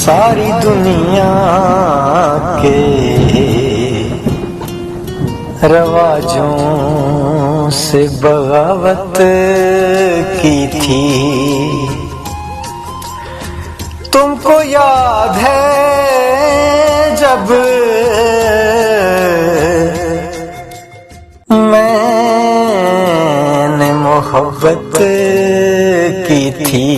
सारी दुनिया के रवाजों से बगावत की थी। तुमको याद है जब मैंने मोहब्बत की थी,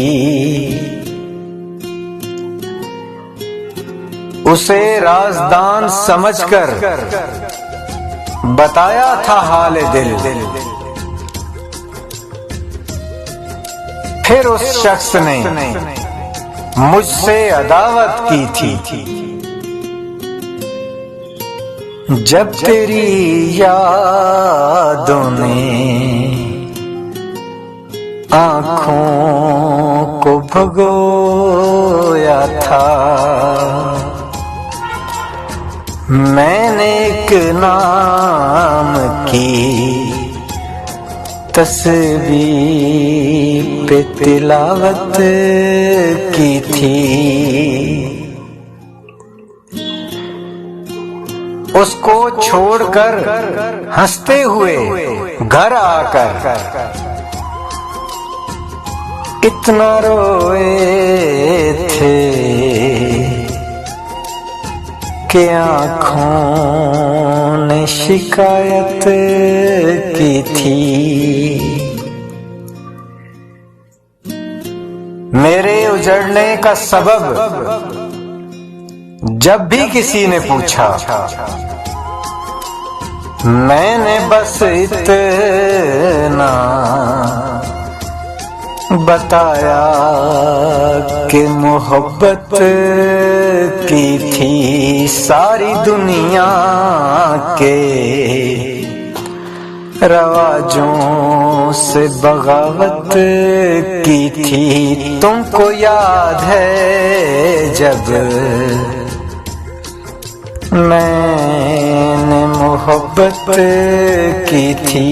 उसे राज़दान समझकर बताया था हाल दिल। फिर उस शख्स ने मुझसे अदावत की थी। जब तेरी यादों ने आँखों को भगोया था, मैंने एक नाम की तस्वीर पे तिलावत की थी। उसको छोड़कर हंसते हुए घर आकर इतना रोए थे कि आँखों ने शिकायत की थी। मेरे उजड़ने का सबब जब भी किसी ने पूछा, मैंने बस इतना बताया कि मोहब्बत की थी। सारी दुनिया के रवाजों से बगावत की थी। तुमको याद है जब मैंने मोहब्बत की थी।